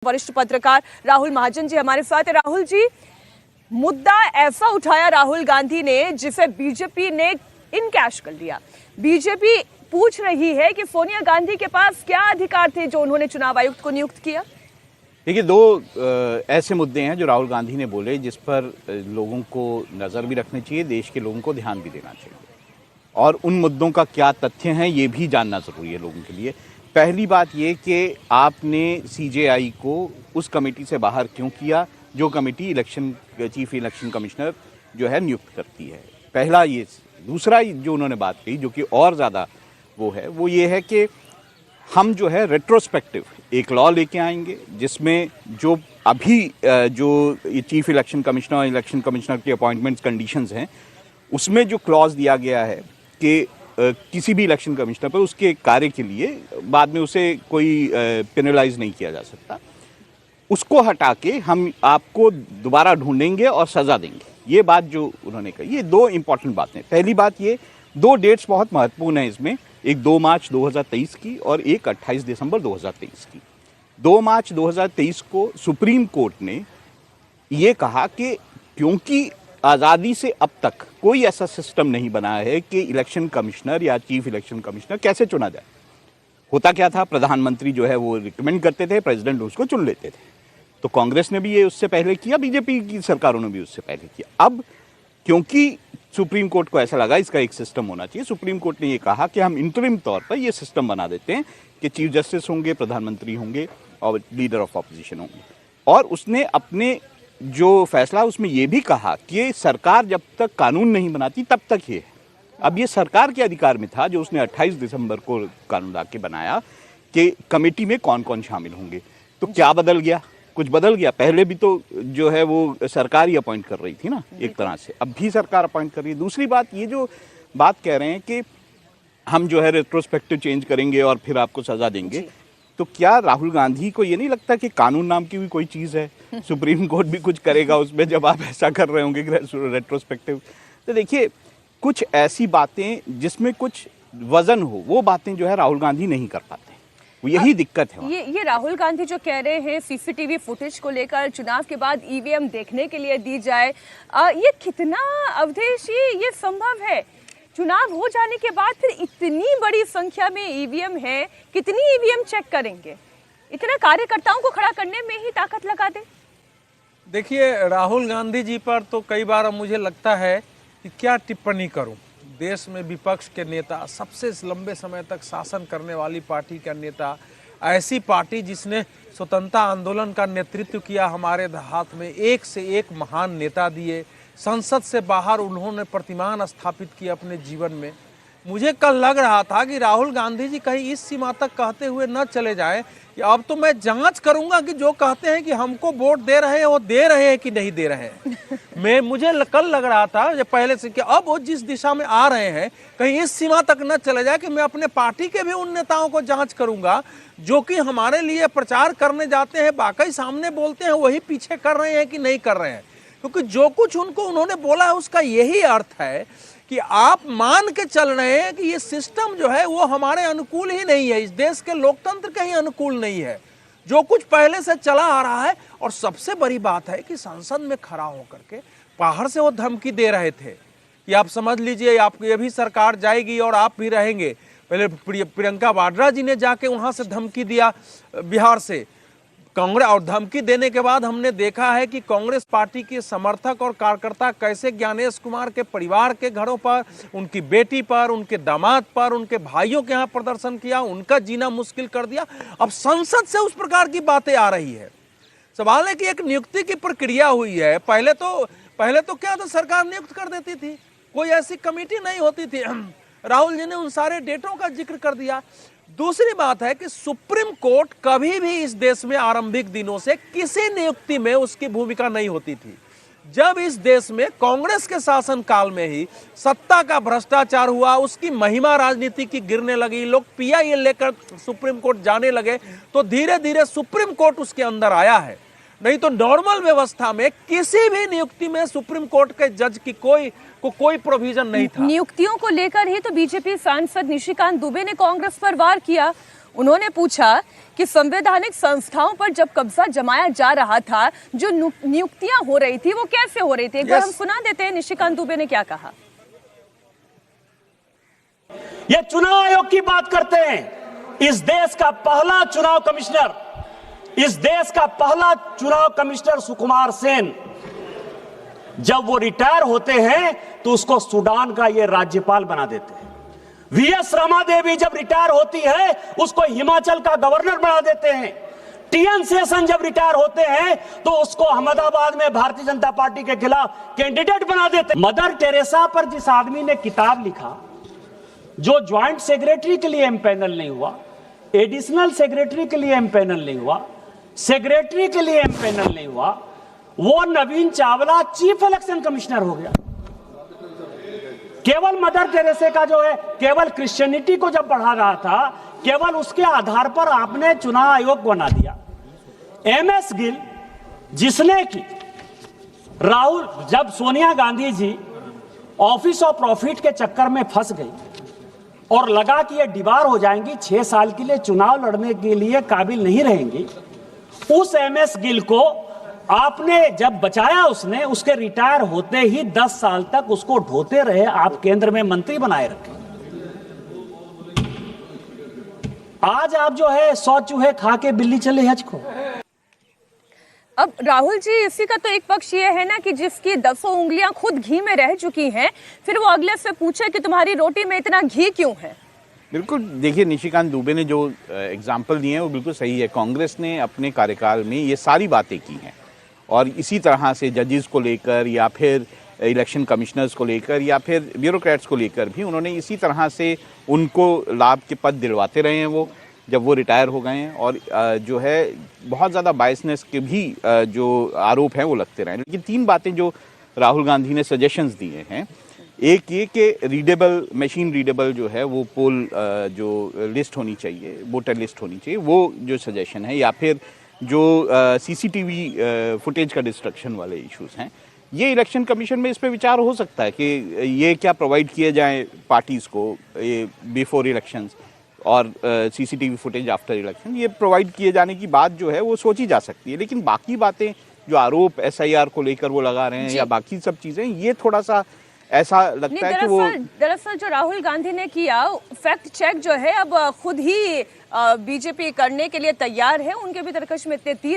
वरिष्ठ पत्रकार राहुल महाजन जी हमारे साथ है। राहुल जी, मुद्दा ऐसा उठाया राहुल गांधी ने जिसे बीजेपी ने इनकैश कर लिया। बीजेपी पूछ रही है कि सोनिया गांधी के पास क्या अधिकार थे जो उन्होंने चुनाव आयुक्त को नियुक्त किया। देखिए, दो ऐसे मुद्दे हैं जो राहुल गांधी ने बोले जिस पर लोगों को नज़र भी रखनी चाहिए, देश के लोगों को ध्यान भी देना चाहिए, और उन मुद्दों का क्या तथ्य है ये भी जानना ज़रूरी है लोगों के लिए। पहली बात ये कि आपने सीजेआई को उस कमेटी से बाहर क्यों किया जो कमेटी चीफ इलेक्शन कमिश्नर जो है नियुक्त करती है। पहला ये। दूसरा जो उन्होंने बात की जो कि और ज़्यादा वो ये है कि हम जो है रेट्रोस्पेक्टिव एक लॉ लेके आएंगे जिसमें जो अभी जो चीफ इलेक्शन कमिश्नर और इलेक्शन कमिश्नर की अपॉइंटमेंट्स कंडीशंस हैं उसमें जो क्लॉज दिया गया है कि किसी भी इलेक्शन कमिश्नर पर उसके कार्य के लिए बाद में उसे कोई पेनलाइज नहीं किया जा सकता, उसको हटा के हम आपको दोबारा ढूंढेंगे और सज़ा देंगे। ये बात जो उन्होंने कही, ये दो इंपॉर्टेंट बातें। पहली बात ये, दो डेट्स बहुत महत्वपूर्ण हैं इसमें, एक 2 मार्च 2023 की और एक 28 दिसंबर 2023 की। 2 मार्च 2023 को सुप्रीम कोर्ट ने ये कहा कि क्योंकि आज़ादी से अब तक कोई ऐसा सिस्टम नहीं बना है कि इलेक्शन कमिश्नर या चीफ इलेक्शन कमिश्नर कैसे चुना जाए। होता क्या था, प्रधानमंत्री जो है वो रिकमेंड करते थे, प्रेसिडेंट उसको चुन लेते थे। तो कांग्रेस ने भी ये उससे पहले किया, बीजेपी की सरकारों ने भी उससे पहले किया। अब क्योंकि सुप्रीम कोर्ट को ऐसा लगा इसका एक सिस्टम होना चाहिए, सुप्रीम कोर्ट ने ये कहा कि हम इंटरिम तौर पर ये सिस्टम बना देते हैं कि चीफ जस्टिस होंगे, प्रधानमंत्री होंगे और लीडर ऑफ ऑपोजिशन होंगे। और उसने अपने जो फैसला उसमें ये भी कहा कि सरकार जब तक कानून नहीं बनाती तब तक ये है। अब ये सरकार के अधिकार में था जो उसने 28 दिसंबर को कानून ला के बनाया कि कमेटी में कौन कौन शामिल होंगे। तो क्या बदल गया? कुछ बदल गया। पहले भी तो जो है वो सरकार ही अपॉइंट कर रही थी ना एक तरह से, अब भी सरकार अपॉइंट कर रही है। दूसरी बात, ये जो बात कह रहे हैं कि हम जो है रेट्रोस्पेक्टिव चेंज करेंगे और फिर आपको सजा देंगे, तो क्या राहुल गांधी को ये नहीं लगता कि कानून नाम की भी कोई चीज़ है? सुप्रीम कोर्ट भी कुछ करेगा उसमें जब आप ऐसा कर रहे होंगे रेट्रोस्पेक्टिव। तो देखिए, कुछ ऐसी बातें जिसमें कुछ वजन हो वो बातें जो है राहुल गांधी नहीं कर पाते, यही दिक्कत है। ये राहुल गांधी जो कह रहे हैं सीसीटीवी फुटेज को लेकर चुनाव के बाद ईवीएम देखने के लिए दी जाए, ये कितना अवधेश ये संभव है? चुनाव हो जाने के बाद फिर इतनी बड़ी संख्या में ईवीएम है, कितनी ईवीएम चेक करेंगे? इतना कार्यकर्ताओं को खड़ा करने में ही ताकत लगा दे। देखिए, राहुल गांधी जी पर तो कई बार मुझे लगता है कि क्या टिप्पणी करूं। देश में विपक्ष के नेता, सबसे लंबे समय तक शासन करने वाली पार्टी का नेता, ऐसी पार्टी जिसने स्वतंत्रता आंदोलन का नेतृत्व किया, हमारे हाथ में एक से एक महान नेता दिए, संसद से बाहर उन्होंने प्रतिमान स्थापित किया अपने जीवन में। मुझे कल लग रहा था कि राहुल गांधी जी कहीं इस सीमा तक कहते हुए न चले जाएं कि अब तो मैं जांच करूंगा कि जो कहते हैं कि हमको वोट दे रहे हैं वो दे रहे हैं कि नहीं दे रहे हैं। मुझे कल लग रहा था जब पहले से कि अब वो जिस दिशा में आ रहे हैं कहीं इस सीमा तक न चले जाए कि मैं अपने पार्टी के भी उन नेताओं को जांच करूंगा जो कि हमारे लिए प्रचार करने जाते हैं, वाकई सामने बोलते हैं, वही पीछे कर रहे हैं कि नहीं कर रहे हैं। क्योंकि जो कुछ उन्होंने बोला है उसका यही अर्थ है कि आप मान के चल रहे हैं कि ये सिस्टम जो है वो हमारे अनुकूल ही नहीं है, इस देश के लोकतंत्र के ही अनुकूल नहीं है, जो कुछ पहले से चला आ रहा है। और सबसे बड़ी बात है कि संसद में खड़ा होकर के बाहर से वो धमकी दे रहे थे कि आप समझ लीजिए आप ये भी सरकार जाएगी और आप भी रहेंगे। पहले प्रियंका वाड्रा जी ने जाके वहां से धमकी दिया बिहार से कांग्रेस, और धमकी देने के बाद हमने देखा है कि कांग्रेस पार्टी के समर्थक और कार्यकर्ता कैसे ज्ञानेश कुमार के परिवार के घरों पर, उनकी बेटी पर, उनके दामाद पर, उनके भाइयों के यहाँ प्रदर्शन किया, उनका जीना मुश्किल कर दिया। अब संसद से उस प्रकार की बातें आ रही है। सवाल है कि एक नियुक्ति की प्रक्रिया हुई है। पहले तो क्या था, सरकार नियुक्त कर देती थी, कोई ऐसी कमेटी नहीं होती थी। राहुल जी ने उन सारे डेटों का जिक्र कर दिया। दूसरी बात है कि सुप्रीम कोर्ट कभी भी इस देश में आरंभिक दिनों से किसी नियुक्ति में उसकी भूमिका नहीं होती थी। जब इस देश में कांग्रेस के शासन काल में ही सत्ता का भ्रष्टाचार हुआ, उसकी महिमा राजनीति की गिरने लगी, लोग पीआईएल लेकर सुप्रीम कोर्ट जाने लगे, तो धीरे धीरे सुप्रीम कोर्ट उसके अंदर आया है। नहीं तो नॉर्मल व्यवस्था में किसी भी नियुक्ति में सुप्रीम कोर्ट के जज की कोई प्रोविजन नहीं था। नियुक्तियों को लेकर ही तो बीजेपी सांसद निशिकांत दुबे ने कांग्रेस पर वार किया। उन्होंने पूछा कि संवैधानिक संस्थाओं पर जब कब्जा जमाया जा रहा था, जो नियुक्तियां हो रही थी वो कैसे हो रही थी। एक बार हम सुना देते हैं निशिकांत दुबे ने क्या कहा। ये चुनाव आयोग की बात करते हैं। इस देश का पहला चुनाव कमिश्नर, इस देश का पहला चुनाव कमिश्नर सुकुमार सेन, जब वो रिटायर होते हैं तो उसको सूडान का ये राज्यपाल बना देते हैं। वीएस रमा देवी जब रिटायर होती है उसको हिमाचल का गवर्नर बना देते हैं। टीएन शेषन जब रिटायर होते हैं तो उसको अहमदाबाद में भारतीय जनता पार्टी के खिलाफ कैंडिडेट बना देते हैं। मदर टेरेसा पर जिस आदमी ने किताब लिखा, जो ज्वाइंट सेक्रेटरी के लिए एमपैनल नहीं हुआ, एडिशनल सेक्रेटरी के लिए एमपैनल नहीं हुआ, सेक्रेटरी के लिए एमपैनल नहीं हुआ, वो नवीन चावला चीफ इलेक्शन कमिश्नर हो गया। केवल मदर टेरेसा का जो है, केवल क्रिश्चियनिटी को जब बढ़ा रहा था, केवल उसके आधार पर आपने चुनाव आयोग बना दिया। एमएस गिल, जिसने की राहुल, जब Sonia Gandhi ji office of profit के चक्कर में फंस गई और लगा कि ये दीवार हो जाएंगी, 6 साल के लिए चुनाव लड़ने के लिए काबिल नहीं रहेंगी, उस एमएस गिल को आपने जब बचाया, उसने उसके रिटायर होते ही 10 साल तक उसको ढोते रहे, आप केंद्र में मंत्री बनाए रखे। आज आप जो है 100 चूहे खा के बिल्ली चले हज को। अब राहुल जी, इसी का तो एक पक्ष ये है ना कि जिसकी 10 उंगलियां खुद घी में रह चुकी हैं, फिर वो अगले से पूछे कि तुम्हारी रोटी में इतना घी क्यों है। बिल्कुल, देखिए निशिकांत दुबे ने जो एग्जाम्पल दिए हैं वो बिल्कुल सही है। कांग्रेस ने अपने कार्यकाल में ये सारी बातें की हैं और इसी तरह से जजेस को लेकर या फिर इलेक्शन कमिश्नर्स को लेकर या फिर ब्यूरोक्रेट्स को लेकर भी उन्होंने इसी तरह से उनको लाभ के पद दिलवाते रहे हैं वो, जब वो रिटायर हो गए हैं। और जो है बहुत ज़्यादा बायसनेस के भी जो आरोप हैं वो लगते रहे। लेकिन 3 बातें जो राहुल गांधी ने सजेशंस दिए हैं, एक ये कि रीडेबल, मशीन रीडेबल जो है वो पोल जो लिस्ट होनी चाहिए, वोटर लिस्ट होनी चाहिए, वो जो सजेशन है, या फिर जो सीसीटीवी फुटेज का डिस्ट्रक्शन वाले इश्यूज हैं, ये इलेक्शन कमीशन में इस पे विचार हो सकता है कि ये क्या प्रोवाइड किए जाएं पार्टीज़ को ये बिफोर इलेक्शंस और सीसीटीवी फुटेज आफ्टर इलेक्शन, ये प्रोवाइड किए जाने की बात जो है वो सोची जा सकती है। लेकिन बाकी बातें जो आरोप एसआईआर को लेकर वो लगा रहे हैं या बाकी सब चीज़ें, ये थोड़ा सा ऐसा लगता है कि वो दरअसल जो राहुल गांधी ने किया फैक्ट चेक जो है अब खुद ही बीजेपी करने के लिए तैयार है। उनके भी तरकश में इतने तीर